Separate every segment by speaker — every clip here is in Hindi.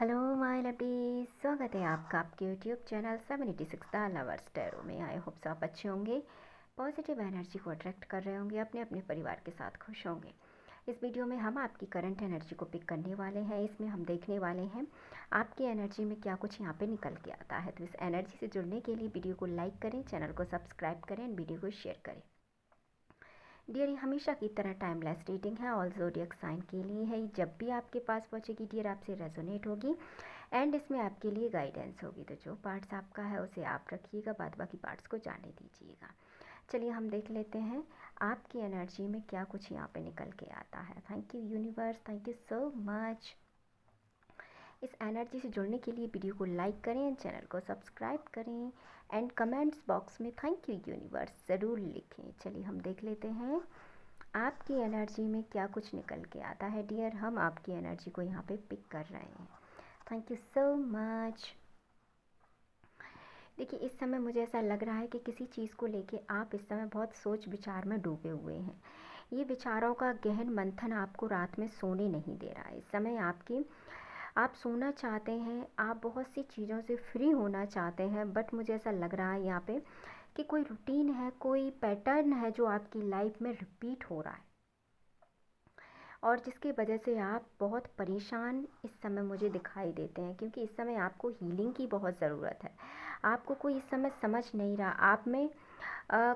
Speaker 1: हेलो माय लवली, स्वागत है आपका आपके YouTube channel 76 the lovers tarot में। आई होप सब आप अच्छे होंगे, पॉजिटिव एनर्जी को अट्रैक्ट कर रहे होंगे, अपने अपने परिवार के साथ खुश होंगे। इस वीडियो में हम आपकी करंट एनर्जी को पिक करने वाले हैं। इसमें हम देखने वाले हैं आपकी एनर्जी में क्या कुछ यहाँ पे निकल के आता है। तो इस एनर्जी से जुड़ने के लिए वीडियो को लाइक करें, चैनल को सब्सक्राइब करें, वीडियो को शेयर करें। डियर, ये हमेशा की तरह टाइमलेस रीडिंग है, ऑल ज़ोडिएक साइन के लिए है। जब भी आपके पास पहुंचेगी डियर, आपसे रेजोनेट होगी एंड इसमें आपके लिए गाइडेंस होगी। तो जो पार्ट्स आपका है उसे आप रखिएगा, बाद बाकी पार्ट्स को जाने दीजिएगा। चलिए हम देख लेते हैं आपकी एनर्जी में क्या कुछ यहाँ पे निकल के आता है। Thank you universe, thank you so much. इस एनर्जी से जुड़ने के लिए वीडियो को लाइक करें, चैनल को सब्सक्राइब करें एंड कमेंट्स बॉक्स में थैंक यू यूनिवर्स ज़रूर लिखें। चलिए हम देख लेते हैं आपकी एनर्जी में क्या कुछ निकल के आता है डियर। हम आपकी एनर्जी को यहाँ पे पिक कर रहे हैं। Thank you so much. देखिए, इस समय मुझे ऐसा लग रहा है कि किसी चीज़ को लेके आप इस समय बहुत सोच विचार में डूबे हुए हैं। ये विचारों का गहन मंथन आपको रात में सोने नहीं दे रहा है। इस समय आप सोना चाहते हैं, आप बहुत सी चीज़ों से फ्री होना चाहते हैं, बट मुझे ऐसा लग रहा है यहाँ पे कि कोई रूटीन है, कोई पैटर्न है जो आपकी लाइफ में रिपीट हो रहा है और जिसकी वजह से आप बहुत परेशान इस समय मुझे दिखाई देते हैं। क्योंकि इस समय आपको हीलिंग की बहुत ज़रूरत है। आपको कोई इस समय समझ नहीं रहा, आप में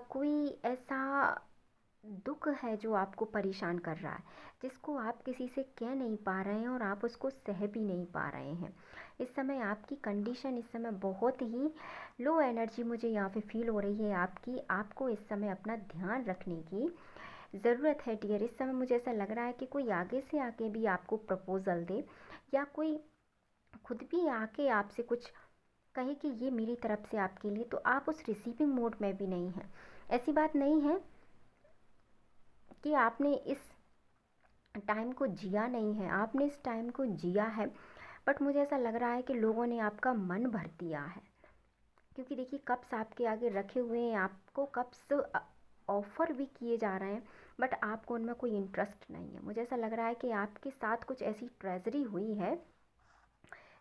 Speaker 1: कोई ऐसा दुख है जो आपको परेशान कर रहा है, जिसको आप किसी से कह नहीं पा रहे हैं और आप उसको सह भी नहीं पा रहे हैं। इस समय आपकी कंडीशन इस समय बहुत ही लो एनर्जी मुझे यहाँ पे फील हो रही है आपकी। आपको इस समय अपना ध्यान रखने की ज़रूरत है डियर। इस समय मुझे ऐसा लग रहा है कि कोई आगे से आके भी आपको प्रपोज़ल दे या कोई खुद भी आके आपसे कुछ कहे कि ये मेरी तरफ से आपके लिए, तो आप उस रिसीविंग मोड में भी नहीं हैं। ऐसी बात नहीं है कि आपने इस टाइम को जिया नहीं है, आपने इस टाइम को जिया है, बट मुझे ऐसा लग रहा है कि लोगों ने आपका मन भर दिया है। क्योंकि देखिए, कप्स आपके आगे रखे हुए हैं, आपको कप्स ऑफ़र भी किए जा रहे हैं, बट आपको उनमें कोई इंटरेस्ट नहीं है। मुझे ऐसा लग रहा है कि आपके साथ कुछ ऐसी ट्रेजरी हुई है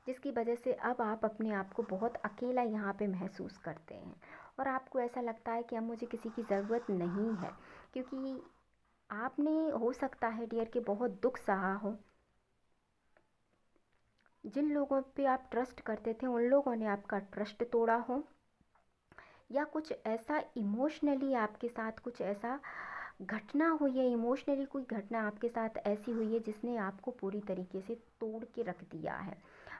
Speaker 1: जिसकी वजह से अब आप अपने आप को बहुत अकेला यहाँ पे महसूस करते हैं और आपको ऐसा लगता है कि अब मुझे किसी की ज़रूरत नहीं है। क्योंकि आपने, हो सकता है डियर, कि बहुत दुख सहा हो। जिन लोगों पे आप ट्रस्ट करते थे उन लोगों ने आपका ट्रस्ट तोड़ा हो, या कुछ ऐसा इमोशनली आपके साथ कुछ ऐसा घटना हुई है, इमोशनली कोई घटना आपके साथ ऐसी हुई है जिसने आपको पूरी तरीके से तोड़ के रख दिया है।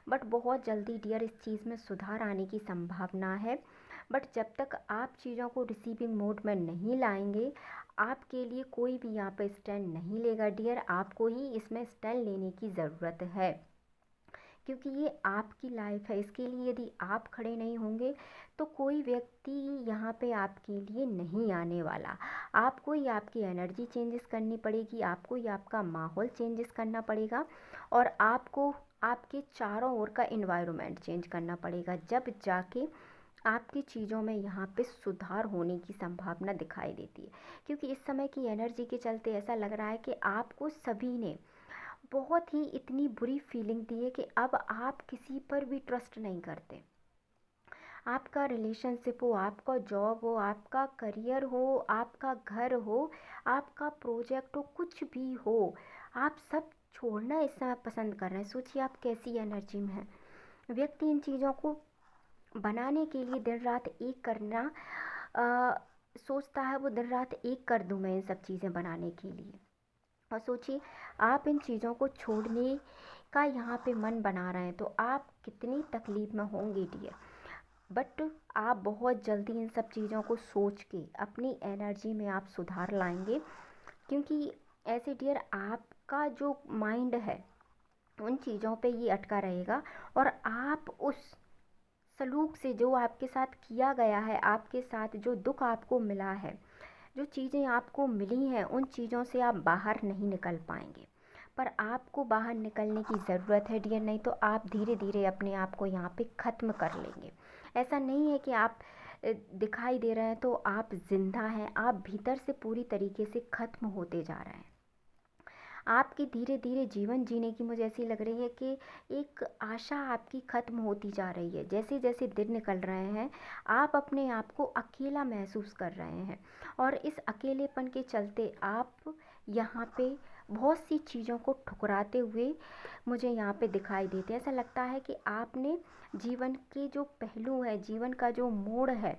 Speaker 1: बट बहुत जल्दी डियर इस चीज़ में सुधार आने की संभावना है। बट जब तक आप चीज़ों को रिसीविंग मोड में नहीं लाएंगे, आपके लिए कोई भी यहाँ पे स्टैंड नहीं लेगा डियर। आपको ही इसमें स्टैंड लेने की ज़रूरत है, क्योंकि ये आपकी लाइफ है। इसके लिए यदि आप खड़े नहीं होंगे तो कोई व्यक्ति यहाँ पे आपके लिए नहीं आने वाला। आपको ही आपकी एनर्जी चेंजेस करनी पड़ेगी, आपको ही आपका माहौल चेंजेस करना पड़ेगा और आपको आपके चारों ओर का इन्वायरमेंट चेंज करना पड़ेगा, जब जाके आपकी चीज़ों में यहाँ पे सुधार होने की संभावना दिखाई देती है। क्योंकि इस समय की एनर्जी के चलते ऐसा लग रहा है कि आपको सभी ने बहुत ही इतनी बुरी फीलिंग दी है कि अब आप किसी पर भी ट्रस्ट नहीं करते। आपका रिलेशनशिप हो, आपका जॉब हो, आपका करियर हो, आपका घर हो, आपका प्रोजेक्ट हो, कुछ भी हो, आप सब छोड़ना इस समय पसंद कर रहे हैं। सोचिए आप कैसी एनर्जी में हैं। व्यक्ति इन चीज़ों को बनाने के लिए दिन रात एक करना सोचता है, वो दिन रात एक कर दूँ मैं इन सब चीज़ें बनाने के लिए। और सोचिए, आप इन चीज़ों को छोड़ने का यहाँ पे मन बना रहे हैं तो आप कितनी तकलीफ़ में होंगे डियर। बट आप बहुत जल्दी इन सब चीज़ों को सोच के अपनी एनर्जी में आप सुधार लाएंगे। क्योंकि ऐसे डियर, आपका जो माइंड है उन चीज़ों पे ये अटका रहेगा और आप उस सलूक से, जो आपके साथ किया गया है, आपके साथ जो दुख आपको मिला है, जो चीज़ें आपको मिली हैं, उन चीज़ों से आप बाहर नहीं निकल पाएंगे। पर आपको बाहर निकलने की ज़रूरत है डियर, नहीं तो आप धीरे धीरे अपने आप को यहाँ पे ख़त्म कर लेंगे। ऐसा नहीं है कि आप दिखाई दे रहे हैं तो आप ज़िंदा हैं, आप भीतर से पूरी तरीके से ख़त्म होते जा रहे हैं। आपकी धीरे धीरे जीवन जीने की मुझे ऐसी लग रही है कि एक आशा आपकी ख़त्म होती जा रही है। जैसे जैसे दिन निकल रहे हैं आप अपने आप को अकेला महसूस कर रहे हैं, और इस अकेलेपन के चलते आप यहाँ पे बहुत सी चीज़ों को ठुकराते हुए मुझे यहाँ पे दिखाई देते हैं। ऐसा लगता है कि आपने जीवन के जो पहलू है, जीवन का जो मोड़ है,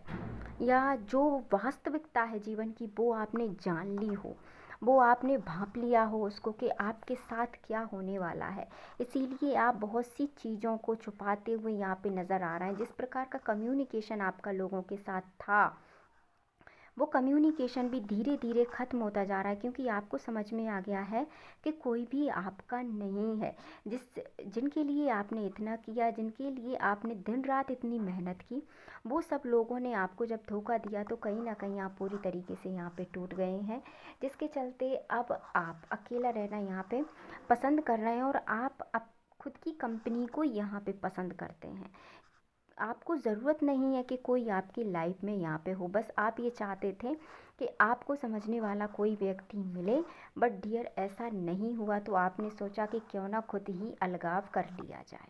Speaker 1: या जो वास्तविकता है जीवन की, वो आपने जान ली हो, वो आपने भांप लिया हो उसको कि आपके साथ क्या होने वाला है। इसीलिए आप बहुत सी चीज़ों को छुपाते हुए यहाँ पे नज़र आ रहे हैं। जिस प्रकार का कम्युनिकेशन आपका लोगों के साथ था, वो कम्युनिकेशन भी धीरे धीरे ख़त्म होता जा रहा है, क्योंकि आपको समझ में आ गया है कि कोई भी आपका नहीं है। जिनके लिए आपने इतना किया, जिनके लिए आपने दिन रात इतनी मेहनत की, वो सब लोगों ने आपको जब धोखा दिया तो कहीं ना कहीं आप पूरी तरीके से यहाँ पे टूट गए हैं। जिसके चलते अब आप अकेला रहना यहाँ पे पसंद कर रहे हैं, और आप अब खुद की कंपनी को यहाँ पे पसंद करते हैं। आपको ज़रूरत नहीं है कि कोई आपकी लाइफ में यहाँ पे हो, बस आप ये चाहते थे कि आपको समझने वाला कोई व्यक्ति मिले। बट डियर, ऐसा नहीं हुआ, तो आपने सोचा कि क्यों ना खुद ही अलगाव कर लिया जाए।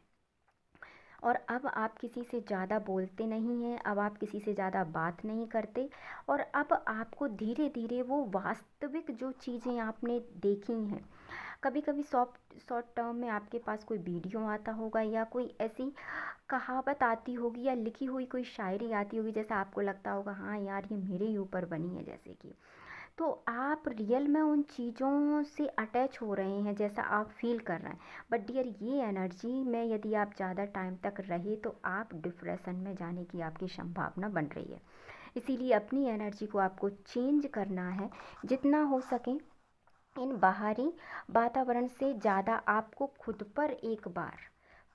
Speaker 1: और अब आप किसी से ज़्यादा बोलते नहीं हैं, अब आप किसी से ज़्यादा बात नहीं करते, और अब आपको धीरे धीरे वो वास्तविक जो चीज़ें आपने देखी हैं, कभी कभी शॉर्ट शॉर्ट टर्म में आपके पास कोई वीडियो आता होगा, या कोई ऐसी कहावत आती होगी, या लिखी हुई कोई शायरी आती होगी, जैसा आपको लगता होगा हाँ यार ये मेरे ही ऊपर बनी है जैसे कि, तो आप रियल में उन चीज़ों से अटैच हो रहे हैं जैसा आप फील कर रहे हैं। बट डियर, ये एनर्जी में यदि आप ज़्यादा टाइम तक रहे तो आप डिप्रेशन में जाने की आपकी संभावना बन रही है। इसीलिए अपनी एनर्जी को आपको चेंज करना है। जितना हो सके इन बाहरी वातावरण से ज़्यादा आपको खुद पर एक बार,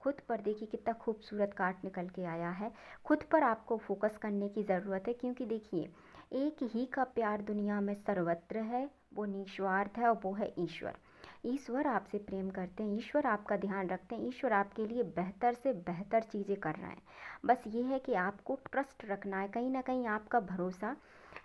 Speaker 1: खुद पर देखिए कितना खूबसूरत कार्ड निकल के आया है, खुद पर आपको फोकस करने की ज़रूरत है। क्योंकि देखिए, एक ही का प्यार दुनिया में सर्वत्र है, वो निस्वार्थ है, और वो है ईश्वर। ईश्वर आपसे प्रेम करते हैं, ईश्वर आपका ध्यान रखते हैं, ईश्वर आपके लिए बेहतर से बेहतर चीज़ें कर रहे हैं। बस ये है कि आपको ट्रस्ट रखना है। कहीं ना कहीं आपका भरोसा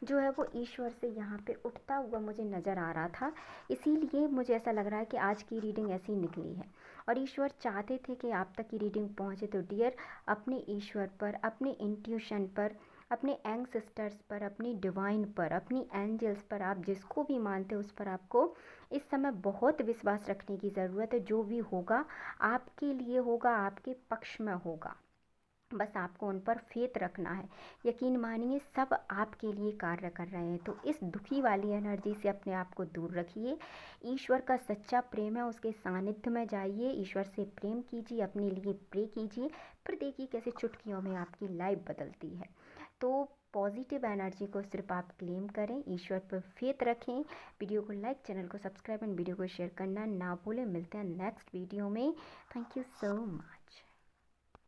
Speaker 1: जो है वो ईश्वर से यहाँ पे उठता हुआ मुझे नज़र आ रहा था। इसीलिए मुझे ऐसा लग रहा है कि आज की रीडिंग ऐसी निकली है, और ईश्वर चाहते थे कि आप तक की रीडिंग पहुँचे। तो डियर, अपने ईश्वर पर, अपने इंट्यूशन पर, अपने एंसेस्टर्स पर, अपनी डिवाइन पर, अपनी एंजल्स पर, आप जिसको भी मानते हो उस पर आपको इस समय बहुत विश्वास रखने की ज़रूरत है। जो भी होगा आपके लिए होगा, आपके पक्ष में होगा। बस आपको उन पर फेथ रखना है। यकीन मानिए सब आपके लिए कार्य कर रहे हैं। तो इस दुखी वाली एनर्जी से अपने आप को दूर रखिए। ईश्वर का सच्चा प्रेम है, उसके सानिध्य में जाइए, ईश्वर से प्रेम कीजिए, अपने लिए प्रे कीजिए, फिर देखिए कैसे चुटकियों में आपकी लाइफ बदलती है। तो पॉजिटिव एनर्जी को सिर्फ आप क्लेम करें, ईश्वर पर फेथ रखें। वीडियो को लाइक, चैनल को सब्सक्राइब एंड वीडियो को शेयर करना ना भूलें। मिलते हैं नेक्स्ट वीडियो में। Thank you so much.